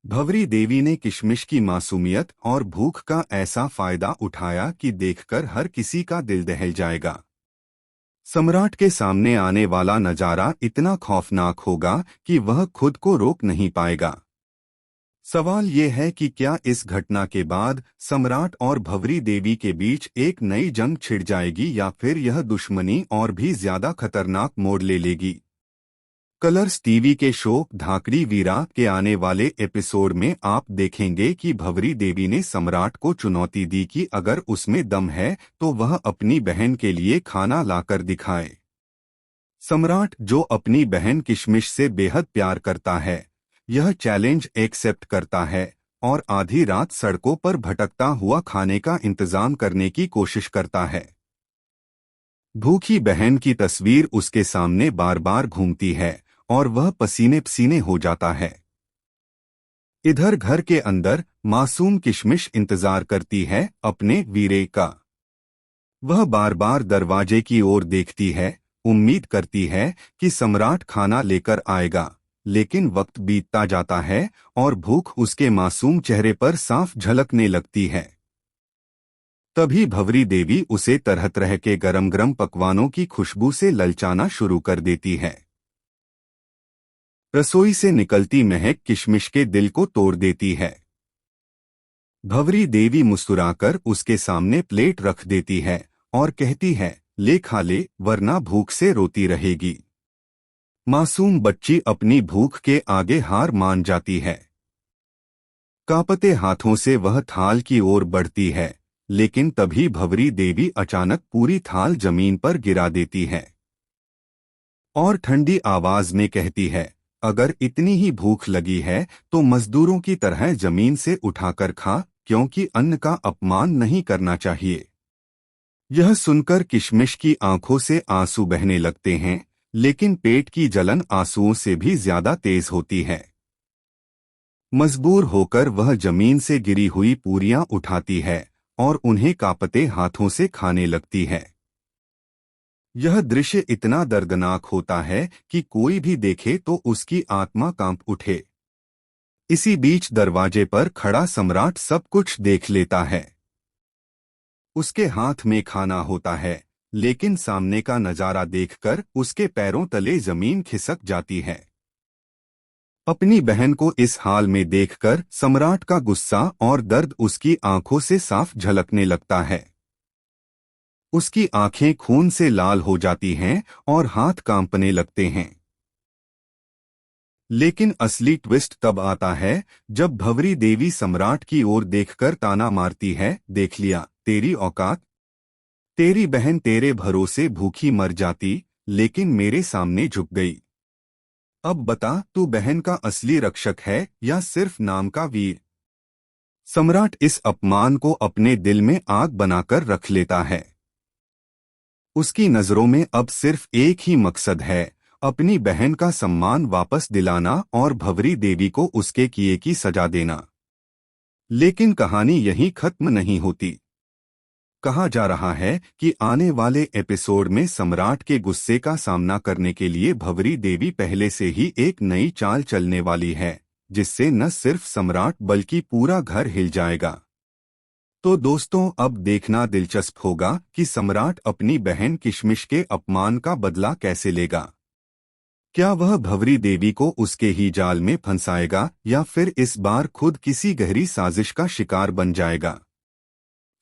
भंवरी देवी ने किशमिश की मासूमियत और भूख का ऐसा फायदा उठाया कि देखकर हर किसी का दिल दहल जाएगा। सम्राट के सामने आने वाला नजारा इतना खौफनाक होगा कि वह खुद को रोक नहीं पाएगा। सवाल ये है कि क्या इस घटना के बाद सम्राट और भंवरी देवी के बीच एक नई जंग छिड़ जाएगी या फिर यह दुश्मनी और भी ज्यादा खतरनाक मोड़ ले लेगी। कलर्स टीवी के शो धाकड़ी वीरा के आने वाले एपिसोड में आप देखेंगे कि भंवरी देवी ने सम्राट को चुनौती दी कि अगर उसमें दम है तो वह अपनी बहन के लिए खाना लाकर दिखाए। सम्राट, जो अपनी बहन किशमिश से बेहद प्यार करता है, यह चैलेंज एक्सेप्ट करता है और आधी रात सड़कों पर भटकता हुआ खाने का इंतजाम करने की कोशिश करता है। भूखी बहन की तस्वीर उसके सामने बार बार घूमती है और वह पसीने पसीने हो जाता है। इधर घर के अंदर मासूम किशमिश इंतजार करती है अपने वीरे का। वह बार बार दरवाजे की ओर देखती है, उम्मीद करती है कि सम्राट खाना लेकर आएगा, लेकिन वक्त बीतता जाता है और भूख उसके मासूम चेहरे पर साफ झलकने लगती है। तभी भंवरी देवी उसे तरह तरह के गरम गरम पकवानों की खुशबू से ललचाना शुरू कर देती है। रसोई से निकलती महक किशमिश के दिल को तोड़ देती है। भंवरी देवी मुस्कुराकर उसके सामने प्लेट रख देती है और कहती है, ले खा ले, वरना भूख से रोती रहेगी। मासूम बच्ची अपनी भूख के आगे हार मान जाती है। कांपते हाथों से वह थाल की ओर बढ़ती है, लेकिन तभी भंवरी देवी अचानक पूरी थाल जमीन पर गिरा देती है और ठंडी आवाज में कहती है, अगर इतनी ही भूख लगी है तो मजदूरों की तरह जमीन से उठाकर खा, क्योंकि अन्न का अपमान नहीं करना चाहिए। यह सुनकर किशमिश की आंखों से आंसू बहने लगते हैं, लेकिन पेट की जलन आंसुओं से भी ज्यादा तेज होती है। मजबूर होकर वह जमीन से गिरी हुई पूरियां उठाती है और उन्हें कांपते हाथों से खाने लगती है। यह दृश्य इतना दर्दनाक होता है कि कोई भी देखे तो उसकी आत्मा कांप उठे। इसी बीच दरवाजे पर खड़ा सम्राट सब कुछ देख लेता है। उसके हाथ में खाना होता है, लेकिन सामने का नजारा देखकर उसके पैरों तले जमीन खिसक जाती है। अपनी बहन को इस हाल में देखकर सम्राट का गुस्सा और दर्द उसकी आंखों से साफ झलकने लगता है। उसकी आंखें खून से लाल हो जाती हैं और हाथ कांपने लगते हैं। लेकिन असली ट्विस्ट तब आता है जब भंवरी देवी सम्राट की ओर देखकर ताना मारती है, देख लिया तेरी औकात। तेरी बहन तेरे भरोसे भूखी मर जाती, लेकिन मेरे सामने झुक गई। अब बता, तू बहन का असली रक्षक है या सिर्फ नाम का वीर। सम्राट इस अपमान को अपने दिल में आग बनाकर रख लेता है। उसकी नजरों में अब सिर्फ एक ही मकसद है, अपनी बहन का सम्मान वापस दिलाना और भंवरी देवी को उसके किए की सजा देना। लेकिन कहानी यहीं खत्म नहीं होती। कहा जा रहा है कि आने वाले एपिसोड में सम्राट के गुस्से का सामना करने के लिए भंवरी देवी पहले से ही एक नई चाल चलने वाली है, जिससे न सिर्फ सम्राट बल्कि पूरा घर हिल जाएगा। तो दोस्तों, अब देखना दिलचस्प होगा कि सम्राट अपनी बहन किशमिश के अपमान का बदला कैसे लेगा। क्या वह भंवरी देवी को उसके ही जाल में फंसाएगा या फिर इस बार खुद किसी गहरी साजिश का शिकार बन जाएगा।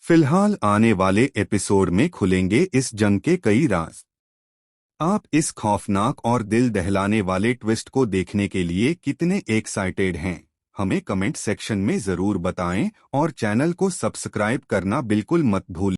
फिलहाल आने वाले एपिसोड में खुलेंगे इस जंग के कई राज। आप इस खौफनाक और दिल दहलाने वाले ट्विस्ट को देखने के लिए कितने एक्साइटेड हैं, हमें कमेंट सेक्शन में जरूर बताएं और चैनल को सब्सक्राइब करना बिल्कुल मत भूलें।